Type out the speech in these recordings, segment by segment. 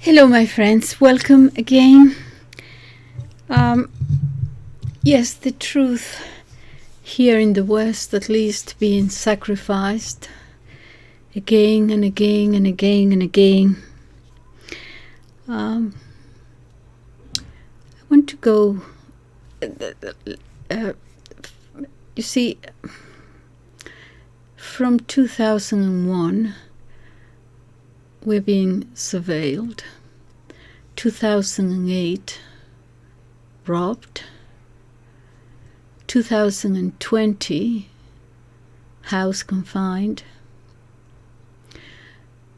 Hello, my friends. Welcome again. Yes, the truth here in the West, at least, being sacrificed again and again and again and again. I want to go. You see, from 2001. We're being surveilled. 2008, robbed. 2020, house confined.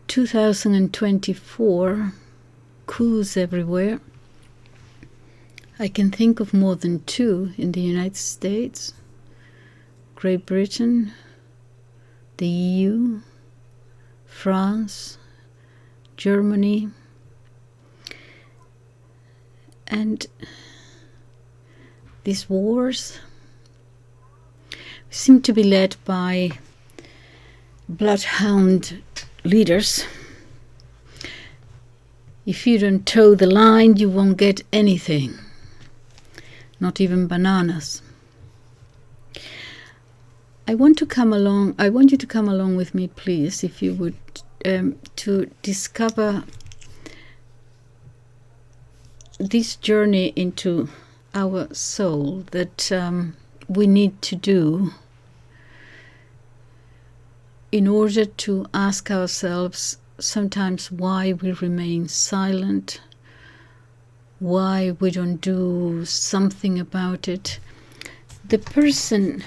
2024, coups everywhere. I can think of more than 2 in the United States, Great Britain, the EU, France, Germany, and these wars seem to be led by bloodhound leaders. If you don't toe the line, you won't get anything, not even bananas. I want you to come along with me, please, if you would, to discover this journey into our soul that we need to do in order to ask ourselves sometimes why we remain silent, why we don't do something about it. The person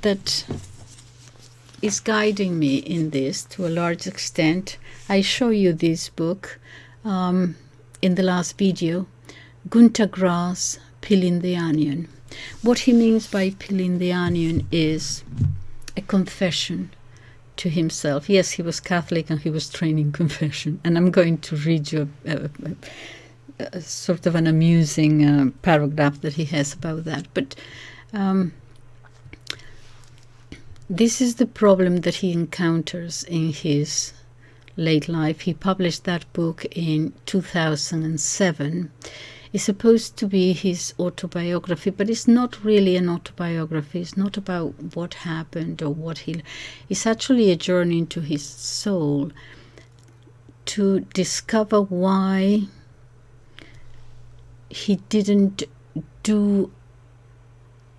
that is guiding me in this to a large extent, I show you this book in the last video, Gunter Grass, Peeling the Onion. What he means by peeling the onion is a confession to himself. Yes, he was Catholic and he was trained in confession, and I'm going to read you a sort of an amusing paragraph that he has about that. But this is the problem that he encounters in his late life. He published that book in 2007. It's supposed to be his autobiography, but it's not really an autobiography. It's not about what happened or what he... It's actually a journey into his soul to discover why he didn't do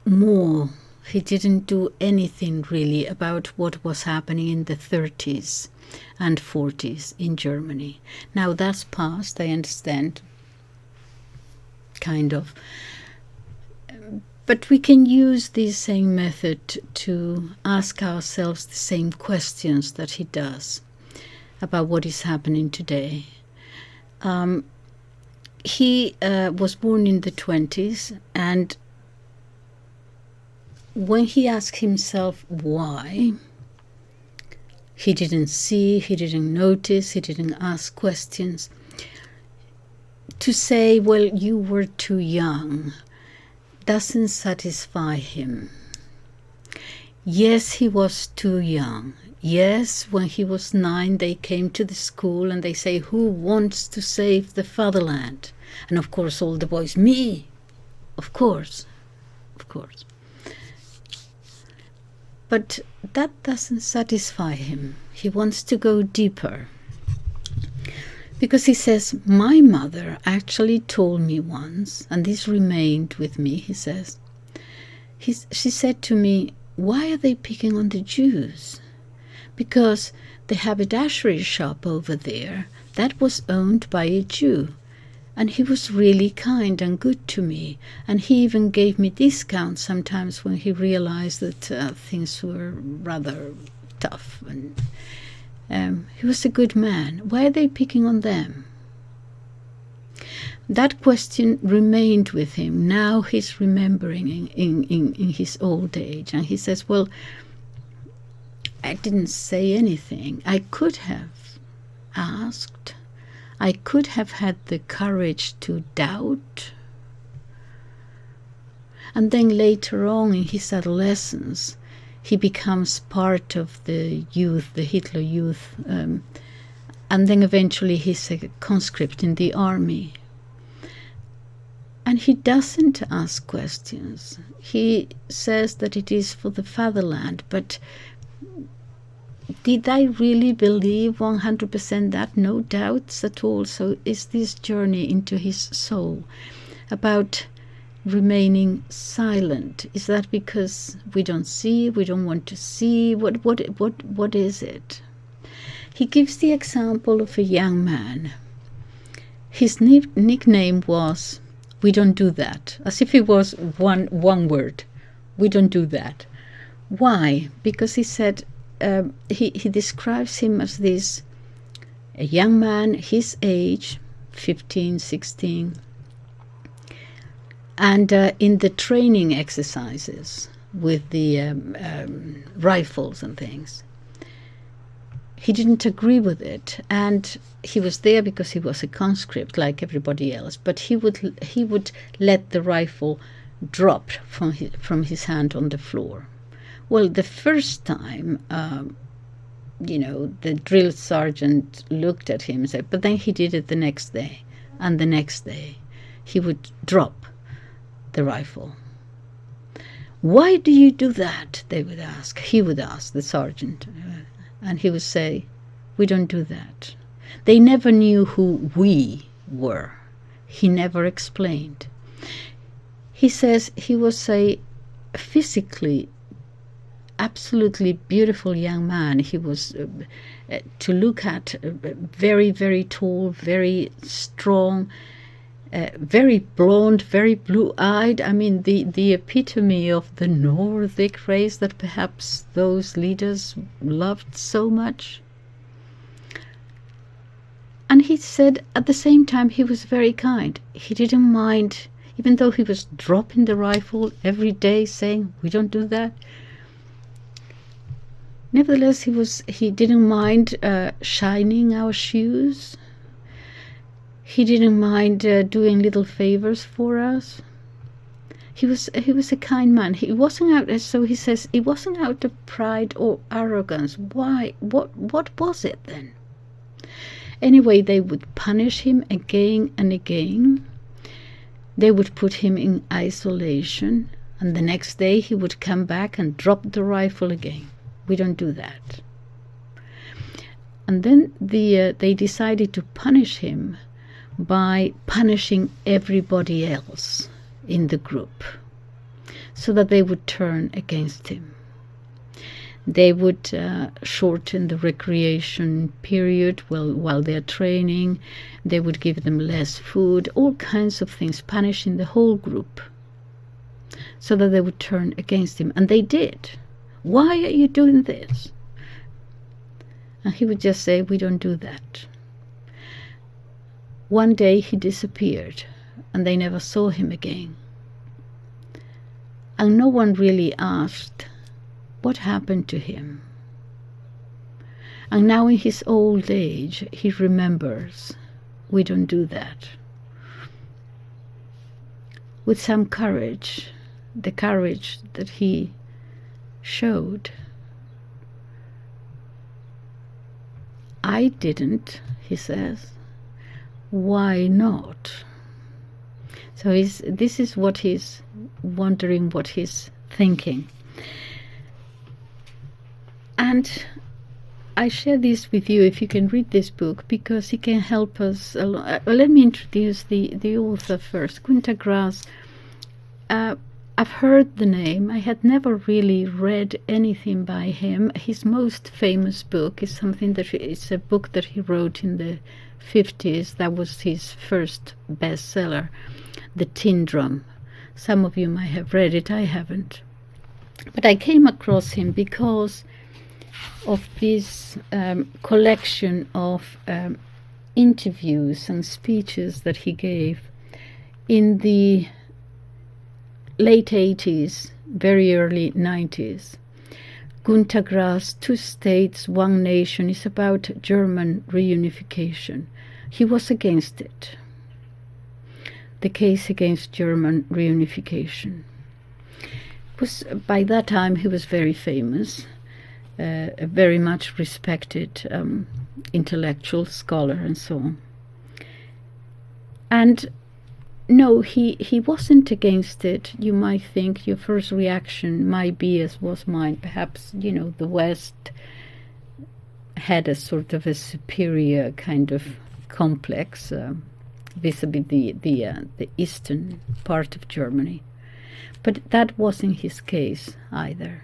more. He didn't do anything really about what was happening in the 30s and 40s in Germany. Now that's past, I understand, kind of. But we can use this same method to ask ourselves the same questions that he does about what is happening today. He was born in the 20s, and when he asked himself why, he didn't see, he didn't notice, he didn't ask questions. To say, well, you were too young, doesn't satisfy him. Yes, he was too young. Yes, when he was 9, they came to the school and they say, who wants to save the fatherland? And of course, all the boys, me, of course. But that doesn't satisfy him. He wants to go deeper. Because he says, my mother actually told me once, and this remained with me, he says, she said to me, why are they picking on the Jews? Because the haberdashery shop over there, that was owned by a Jew. And he was really kind and good to me. And he even gave me discounts sometimes when he realized that things were rather tough. And he was a good man. Why are they picking on them? That question remained with him. Now he's remembering in his old age. And he says, well, I didn't say anything. I could have asked. I could have had the courage to doubt. And then later on in his adolescence, he becomes part of the youth, the Hitler Youth, And then eventually he's a conscript in the army. And he doesn't ask questions. He says that it is for the fatherland, but did I really believe 100% that? No doubts at all. So is this journey into his soul about remaining silent? Is that because we don't see, we don't want to see? What is it? He gives the example of a young man. His nickname was, "We don't do that," as if it was one word. We don't do that. Why? Because he said, he describes him as this, a young man, his age, 15, 16, and in the training exercises with the rifles and things, he didn't agree with it, and he was there because he was a conscript like everybody else, but he would let the rifle drop from his hand on the floor. Well, the first time, the drill sergeant looked at him and said, but then he did it the next day, and the next day he would drop the rifle. "Why do you do that?" they would ask. He would ask, the sergeant, and he would say, "We don't do that." They never knew who we were. He never explained. He says he was a physically absolutely beautiful young man. He was, to look at, very, very tall, very strong, very blonde, very blue-eyed. I mean, the epitome of the Nordic race that perhaps those leaders loved so much. And he said at the same time he was very kind. He didn't mind, even though he was dropping the rifle every day, saying, "We don't do that." Nevertheless, he didn't mind shining our shoes. He didn't mind doing little favors for us. He was a kind man. He wasn't out. So he says it wasn't out of pride or arrogance. Why? What was it then? Anyway, they would punish him again and again. They would put him in isolation, and the next day he would come back and drop the rifle again. We don't do that. And then they decided to punish him by punishing everybody else in the group, so that they would turn against him. They would shorten the recreation period while they're training. They would give them less food, all kinds of things, punishing the whole group, so that they would turn against him. And they did. "Why are you doing this?" And he would just say, "We don't do that." One day he disappeared, and they never saw him again. And no one really asked what happened to him. And now in his old age, he remembers, "We don't do that." With some courage, the courage that he showed. "I didn't," he says. "Why not?" So this is what he's wondering, what he's thinking. And I share this with you if you can read this book, because it can help us a lot. Let me introduce the author first. Gunter Grass. I've heard the name. I had never really read anything by him. His most famous book is it's a book that he wrote in the 50s. That was his first bestseller, The Tin Drum. Some of you might have read it. I haven't. But I came across him because of this collection of interviews and speeches that he gave in the late 80s, very early 90s. Gunter Grass, Two States, One Nation, is about German reunification. He was against it. The case against German reunification. By that time he was very famous, very much respected intellectual scholar and so on. And no, he wasn't against it. You might think your first reaction might be, as was mine, perhaps, the West had a sort of a superior kind of complex vis-a-vis the eastern part of Germany. But that wasn't his case either.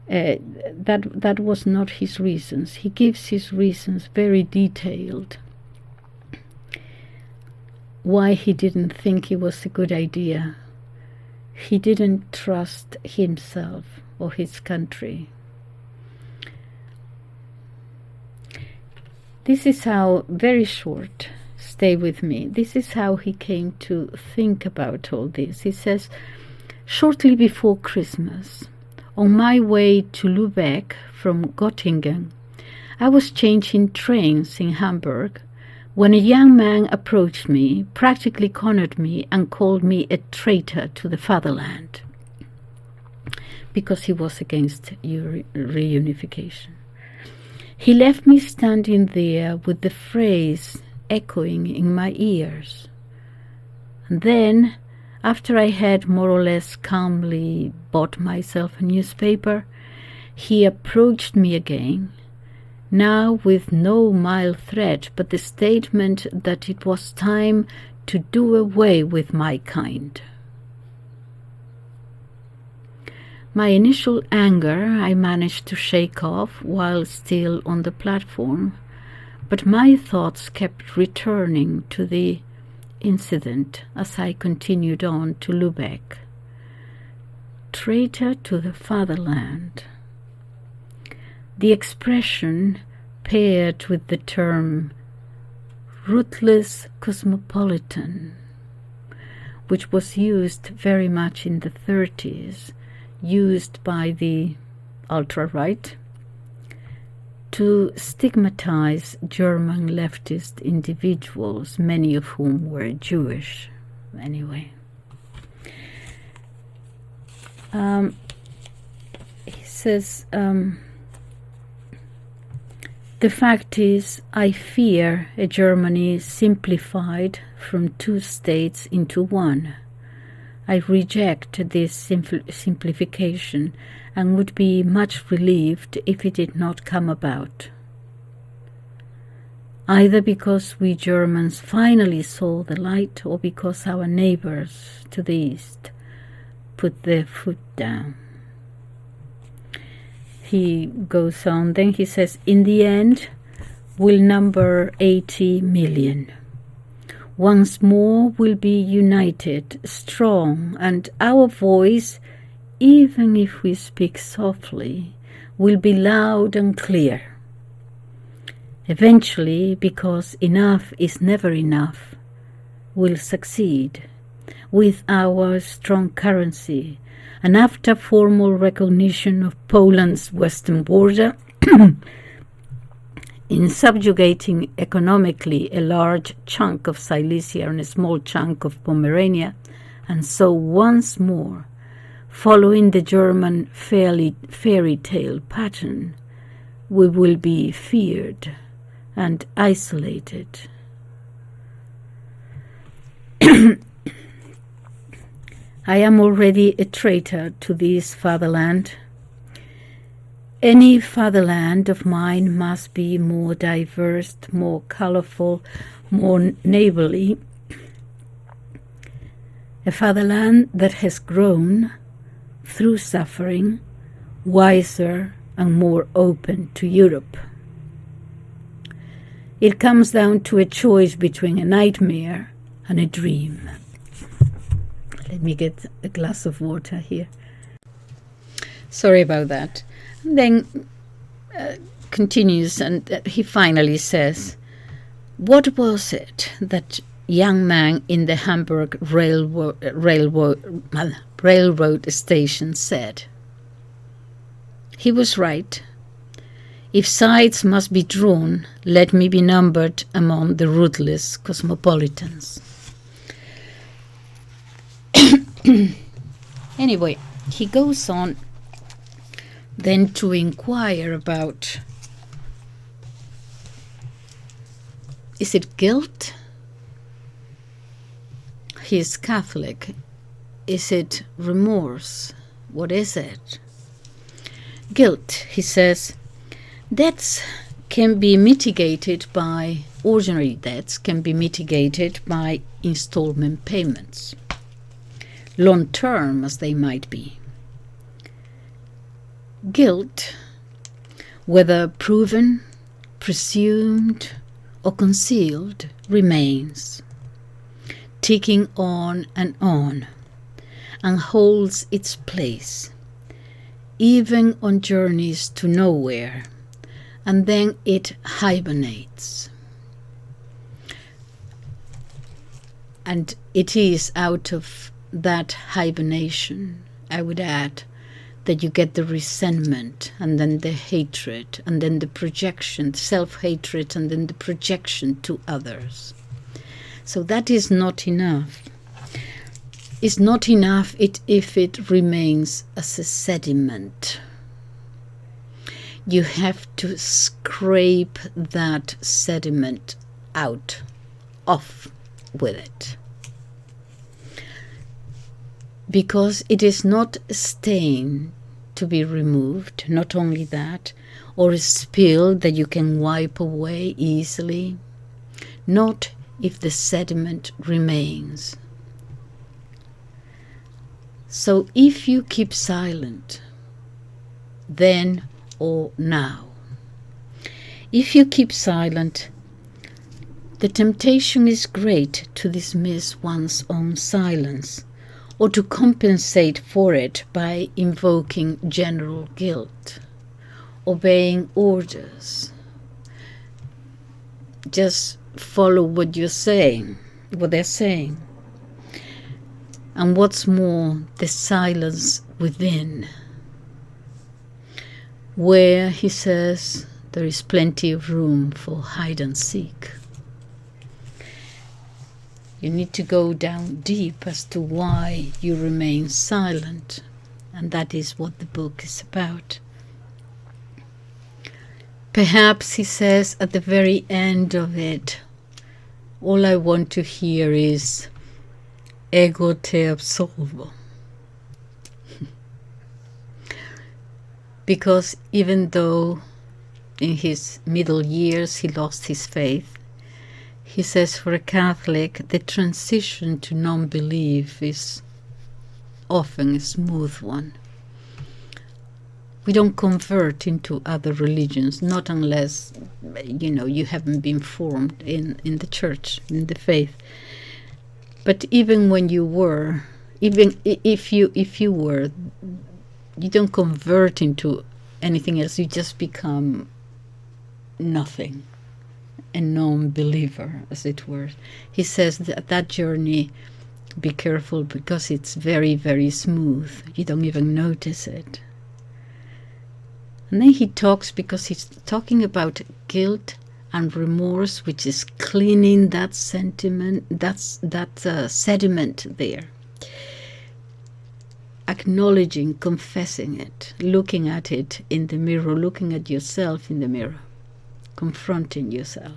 That was not his reasons. He gives his reasons very detailed. Why he didn't think it was a good idea. He didn't trust himself or his country. This is how, very short, stay with me, this is how he came to think about all this. He says, shortly before Christmas, on my way to Lübeck from Göttingen, I was changing trains in Hamburg when a young man approached me, practically cornered me, and called me a traitor to the fatherland, because he was against reunification. He left me standing there with the phrase echoing in my ears. And then, after I had more or less calmly bought myself a newspaper, he approached me again, now with no mild threat, but the statement that it was time to do away with my kind. My initial anger I managed to shake off while still on the platform, but my thoughts kept returning to the incident as I continued on to Lübeck. Traitor to the fatherland. The expression paired with the term ruthless cosmopolitan, which was used very much in the 30s, used by the ultra-right to stigmatize German leftist individuals, many of whom were Jewish anyway. He says, the fact is, I fear a Germany simplified from two states into one. I reject this simplification and would be much relieved if it did not come about. Either because we Germans finally saw the light, or because our neighbors to the east put their foot down. He goes on, then he says, in the end, we'll number 80 million. Once more we'll be united, strong, and our voice, even if we speak softly, will be loud and clear. Eventually, because enough is never enough, we'll succeed with our strong currency, and after formal recognition of Poland's western border, in subjugating economically a large chunk of Silesia and a small chunk of Pomerania, and so once more, following the German fairy tale pattern, we will be feared and isolated. I am already a traitor to this fatherland. Any fatherland of mine must be more diverse, more colorful, more neighborly. A fatherland that has grown through suffering, wiser and more open to Europe. It comes down to a choice between a nightmare and a dream. Let me get a glass of water here. Sorry about that. And then continues, and he finally says, what was it that young man in the Hamburg railroad station said? He was right. If sides must be drawn, let me be numbered among the ruthless cosmopolitans. Anyway, he goes on then to inquire about Is it guilt? He is Catholic. Is it remorse? What is it? Guilt, he says, debts can be mitigated by, ordinary debts can be mitigated by installment payments, long term as they might be. Guilt, whether proven, presumed, or concealed, remains, ticking on and holds its place, even on journeys to nowhere, and then it hibernates. And it is out of that hibernation, I would add, that you get the resentment, and then the hatred, and then the projection, self-hatred, and then the projection to others. So that is not enough. It's not enough if it remains as a sediment. You have to scrape that sediment out, off with it. Because it is not a stain to be removed, not only that, or a spill that you can wipe away easily, not if the sediment remains. So if you keep silent, then or now, if you keep silent, the temptation is great to dismiss one's own silence, or to compensate for it by invoking general guilt, obeying orders. Just follow what you're saying, what they're saying. And what's more, the silence within, where, he says, there is plenty of room for hide and seek. You need to go down deep as to why you remain silent, and that is what the book is about. Perhaps, he says, at the very end of it, all I want to hear is ego te absolvo. Because even though in his middle years he lost his faith, he says for a Catholic the transition to non-belief is often a smooth one. We don't convert into other religions, not unless, you haven't been formed in the church, in the faith. But even when you were, even if you were, you don't convert into anything else. You just become nothing, a non-believer, as it were. He says that journey, be careful, because it's very, very smooth. You don't even notice it. And then he talks, because he's talking about guilt and remorse, which is cleaning that sentiment, that sediment there. Acknowledging, confessing it, looking at it in the mirror, looking at yourself in the mirror, confronting yourself.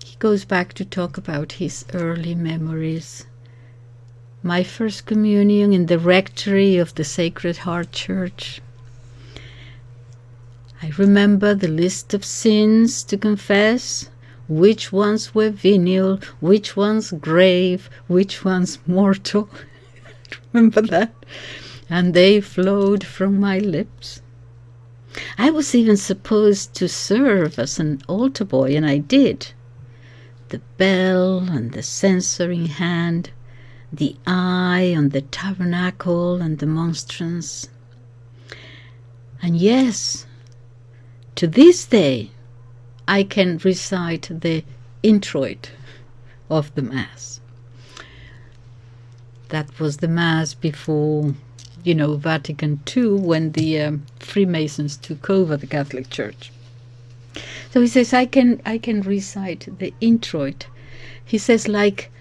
He goes back to talk about his early memories. My first communion in the rectory of the Sacred Heart Church. I remember the list of sins to confess, which ones were venial, which ones grave, which ones mortal. Remember that? And they flowed from my lips. I was even supposed to serve as an altar boy, and I did. The bell and the censer in hand, the eye on the tabernacle and the monstrance. And yes, to this day, I can recite the introit of the Mass. That was the Mass before, Vatican II, when the Freemasons took over the Catholic Church. So he says, I can recite the introit. He says, like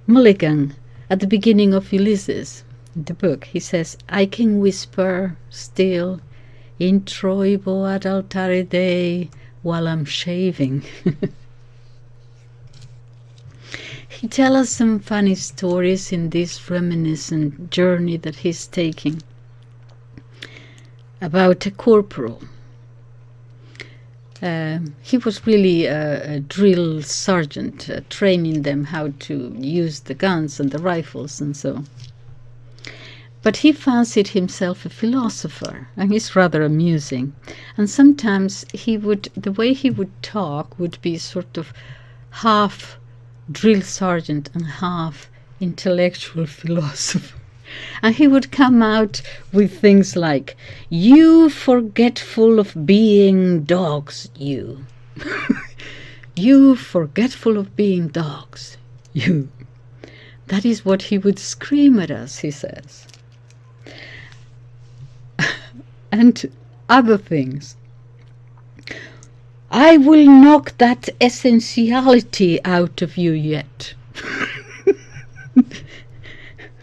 Mulligan at the beginning of Ulysses, the book, he says, I can whisper still, introibo ad altare Dei, while I'm shaving. He tells us some funny stories in this reminiscent journey that he's taking about a corporal. He was really a drill sergeant, training them how to use the guns and the rifles and so. But he fancied himself a philosopher, and he's rather amusing. And sometimes the way he would talk would be sort of half drill sergeant and half intellectual philosopher. And he would come out with things like, "You forgetful of being dogs, you." "You forgetful of being dogs, you." That is what he would scream at us, he says. And other things. "I will knock that essentiality out of you yet."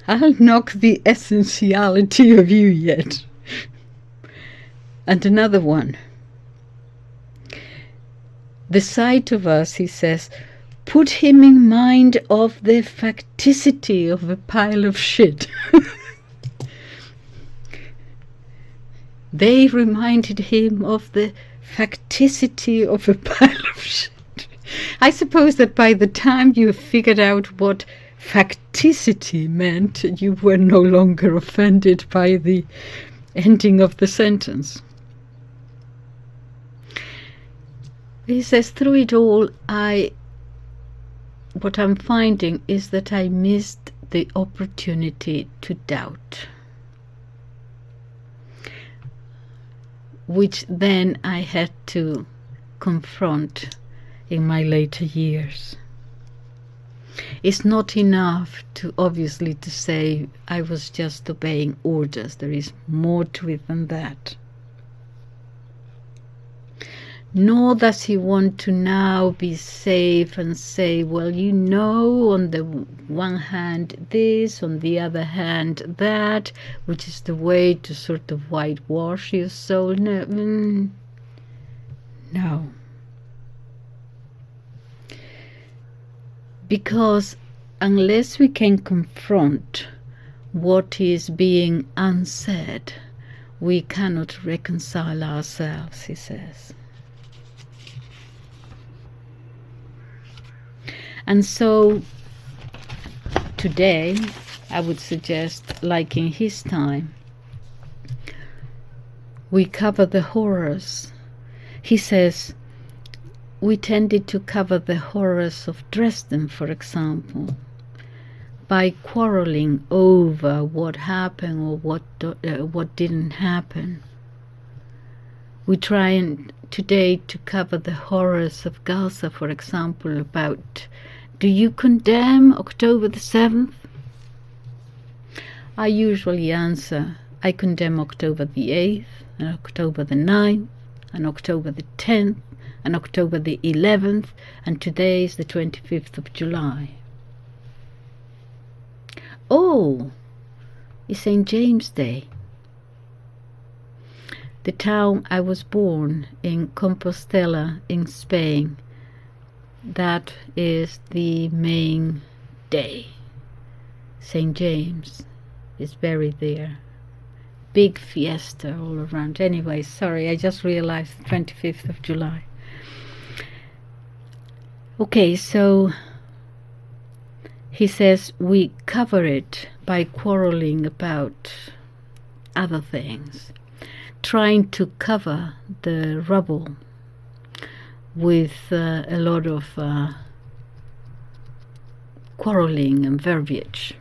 "I'll knock the essentiality of you yet." And another one. "The sight of us," he says, "put him in mind of the facticity of a pile of shit." They reminded him of the facticity of a pile of shit. I suppose that by the time you figured out what facticity meant, you were no longer offended by the ending of the sentence. He says, through it all, what I'm finding is that I missed the opportunity to doubt, which then I had to confront in my later years. It's not enough to obviously to say I was just obeying orders. There is more to it than that. Nor does he want to now be safe and say, well, you know, on the one hand this, on the other hand that, which is the way to sort of whitewash your soul. No. Because unless we can confront what is being unsaid, we cannot reconcile ourselves, he says. And so today, I would suggest, like in his time, we cover the horrors. He says, we tended to cover the horrors of Dresden, for example, by quarreling over what happened or what didn't happen. We try today to cover the horrors of Gaza, for example, about, do you condemn October the 7th? I usually answer, I condemn October the 8th, and October the 9th, and October the 10th, and October the 11th, and today is the 25th of July. Oh, it's St. James Day. The town I was born in, Compostela in Spain, that is the main day. St. James is buried there. Big fiesta all around. Anyway, sorry, I just realized the 25th of July. Okay, so he says we cover it by quarreling about other things, trying to cover the rubble with a lot of quarreling and verbiage.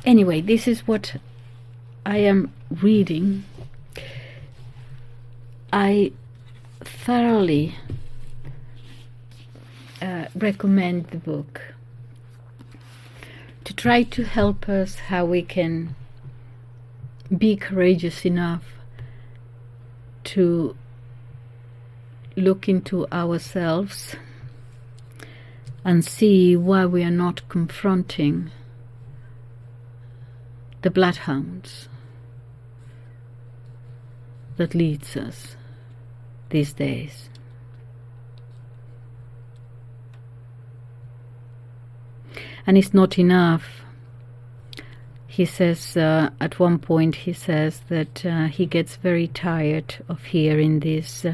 Anyway, this is what I am reading. I thoroughly recommend the book to try to help us how we can be courageous enough to look into ourselves and see why we are not confronting the Bloodhounds. that leads us these days. And it's not enough. He says, at one point, he says that he gets very tired of hearing these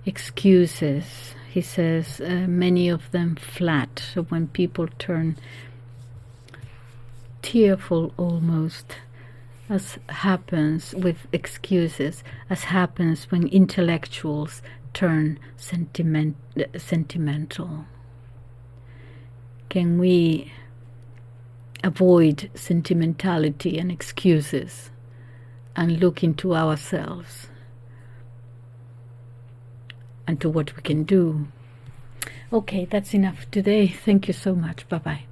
excuses. He says many of them flat. So when people turn tearful almost, as happens with excuses, as happens when intellectuals turn sentimental. Can we avoid sentimentality and excuses and look into ourselves and to what we can do? Okay, that's enough today. Thank you so much. Bye-bye.